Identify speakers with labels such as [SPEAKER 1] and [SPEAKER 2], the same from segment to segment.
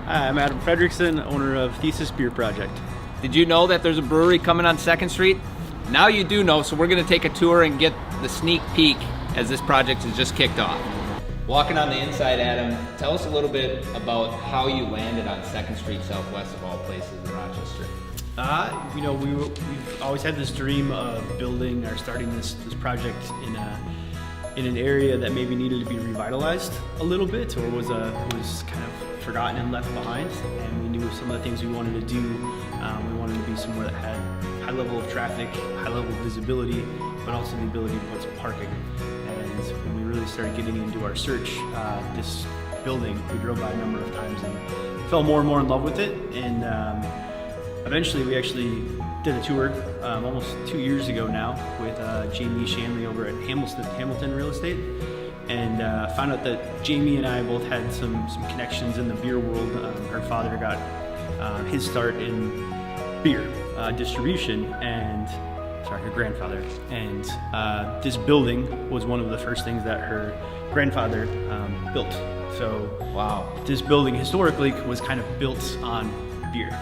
[SPEAKER 1] Hi, I'm Adam Fredericksen, owner of Thesis Beer Project.
[SPEAKER 2] Did you know that there's a brewery coming on 2nd Street? Now you do know, so we're going to take a tour and get the sneak peek as this project has just kicked off. Walking on the inside, Adam, tell us a little bit about how you landed on 2nd Street Southwest of all places in Rochester.
[SPEAKER 1] We've always had this dream of building or starting this project in an area that maybe needed to be revitalized a little bit, or was kind of forgotten and left behind. And we knew some of the things we wanted to do. We wanted to be somewhere that had high level of traffic, high level of visibility, but also the ability to put some parking. And when we really started getting into our search, this building, we drove by a number of times and fell more and more in love with it. And eventually we actually did a tour almost 2 years ago now with Jamie Shanley over at Hamilton Real Estate, and found out that Jamie and I both had some connections in the beer world. Her father got his start in beer distribution, and her grandfather. And this building was one of the first things that her grandfather built. So
[SPEAKER 2] wow,
[SPEAKER 1] this building historically was kind of built on beer.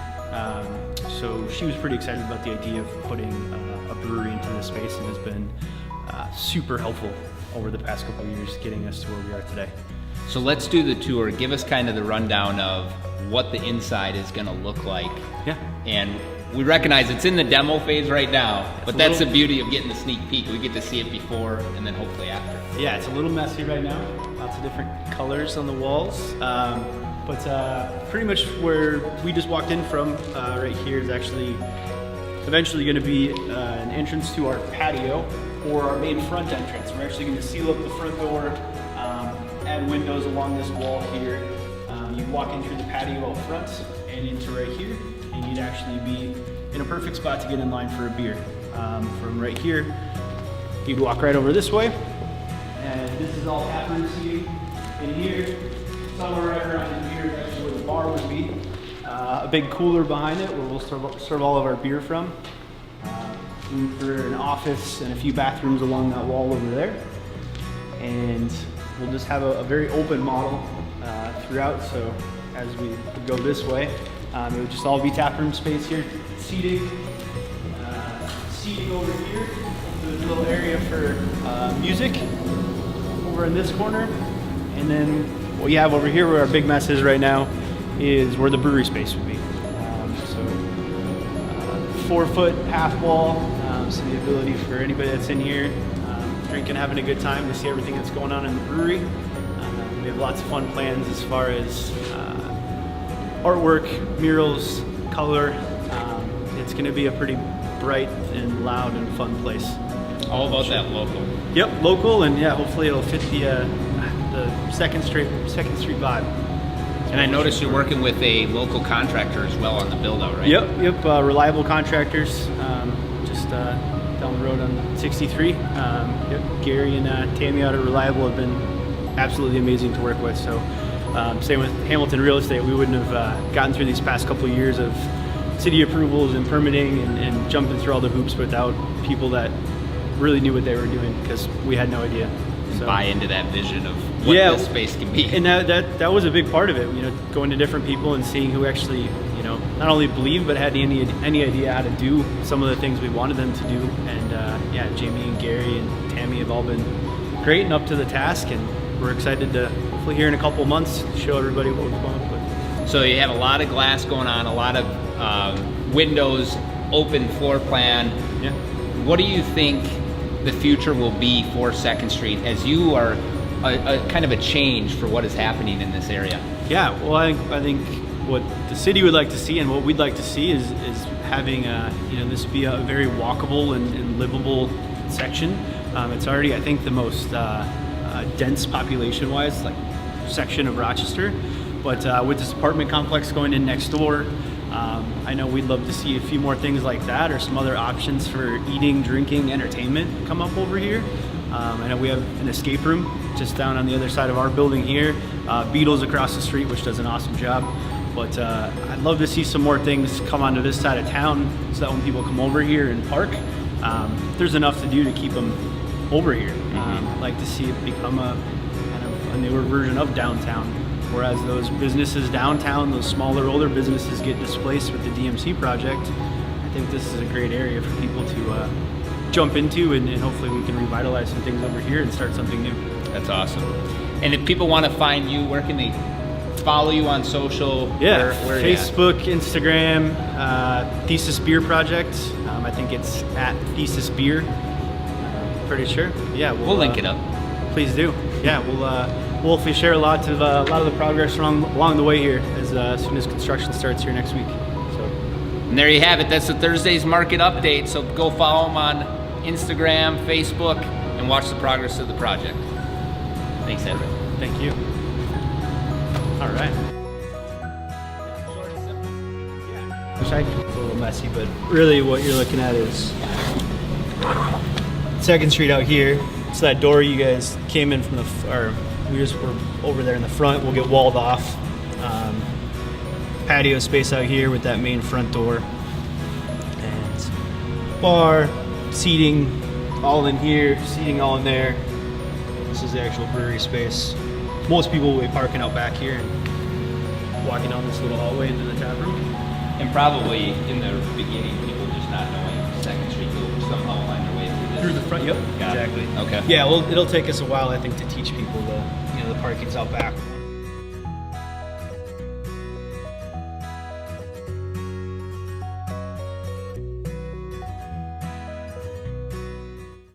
[SPEAKER 1] So she was pretty excited about the idea of putting a brewery into this space, and has been super helpful over the past couple of years getting us to where we are today.
[SPEAKER 2] So let's do the tour. Give us kind of the rundown of what the inside is going to look like.
[SPEAKER 1] Yeah.
[SPEAKER 2] And we recognize it's in the demo phase right now, but that's the beauty of getting the sneak peek. We get to see it before and then hopefully after.
[SPEAKER 1] Yeah, it's a little messy right now. Lots of different colors on the walls. But pretty much where we just walked in from right here is actually eventually going to be an entrance to our patio, or our main front entrance. We're actually going to seal up the front door, add windows along this wall here. You walk in through the patio out front and into right here, and you'd actually be in a perfect spot to get in line for a beer. From right here, you'd walk right over this way, and this is all taproom seating. In here, somewhere right around in here is actually where the bar would be. A big cooler behind it where we'll serve all of our beer from. Room for an office and a few bathrooms along that wall over there. And we'll just have a very open model throughout. So as we go this way, it would just all be taproom space here. Seating over here. There's a little area for music over in this corner. And then what you have over here where our big mess is right now is where the brewery space would be. 4-foot half wall, so the ability for anybody that's in here drinking, having a good time, to see everything that's going on in the brewery. We have lots of fun plans as far as artwork, murals, color. It's going to be a pretty bright and loud and fun place.
[SPEAKER 2] All about that local.
[SPEAKER 1] Yep, local, and yeah, hopefully it'll fit the 2nd Street vibe.
[SPEAKER 2] And I noticed you're working with a local contractor as well on the build out, right?
[SPEAKER 1] Yep, reliable contractors, just down the road on 63. Gary and Tammy out at Reliable have been absolutely amazing to work with. So same with Hamilton Real Estate. We wouldn't have gotten through these past couple of years of city approvals and permitting and jumping through all the hoops without people that really knew what they were doing, because we had no idea.
[SPEAKER 2] So, buy into that vision of what this space can be.
[SPEAKER 1] And that was a big part of it, going to different people and seeing who actually, not only believed, but had any idea how to do some of the things we wanted them to do. And Jamie and Gary and Tammy have all been great and up to the task, and we're excited to hopefully here in a couple of months show everybody what we've come up with.
[SPEAKER 2] So you have a lot of glass going on, a lot of windows, open floor plan.
[SPEAKER 1] Yeah.
[SPEAKER 2] What do you think the future will be for 2nd Street, as you are a kind of a change for what is happening in this area?
[SPEAKER 1] Yeah, well, I think what the city would like to see and what we'd like to see is having this be a very walkable and livable section. It's already, I think, the most dense population-wise section of Rochester, but with this apartment complex going in next door, I know we'd love to see a few more things like that, or some other options for eating, drinking, entertainment come up over here. I know we have an escape room just down on the other side of our building here. Beatles across the street, which does an awesome job. But I'd love to see some more things come onto this side of town, so that when people come over here and park, there's enough to do to keep them over here. I'd like to see it become a kind of a newer version of downtown. Whereas those businesses downtown, those smaller, older businesses get displaced with the DMC project. I think this is a great area for people to jump into, and hopefully we can revitalize some things over here and start something new.
[SPEAKER 2] That's awesome. And if people want to find you, where can they follow you on social?
[SPEAKER 1] Yeah,
[SPEAKER 2] where
[SPEAKER 1] Facebook, Instagram, Thesis Beer Project. I think it's at Thesis Beer. Pretty sure. Yeah,
[SPEAKER 2] we'll link it up.
[SPEAKER 1] Please do. Yeah, we'll hopefully share a lot of the progress along the way here as soon as construction starts here next week. So,
[SPEAKER 2] and there you have it. That's the Thursday's market update. So go follow them on Instagram, Facebook, and watch the progress of the project. Thanks, Ed.
[SPEAKER 1] Thank you. All right. It's a little messy, but really what you're looking at is 2nd Street out here. So that door you guys came in from we just were over there in the front. We'll get walled off. Patio space out here with that main front door. And bar, seating all in here, seating all in there. This is the actual brewery space. Most people will be parking out back here and walking down this little hallway into the tap room.
[SPEAKER 2] And probably in the beginning, people just not knowing 2nd Street will somehow find their way through this.
[SPEAKER 1] Through the front, yep,
[SPEAKER 2] Got it.
[SPEAKER 1] exactly.
[SPEAKER 2] Okay.
[SPEAKER 1] Yeah, well, it'll take us a while, I think, to teach people the parking's out back.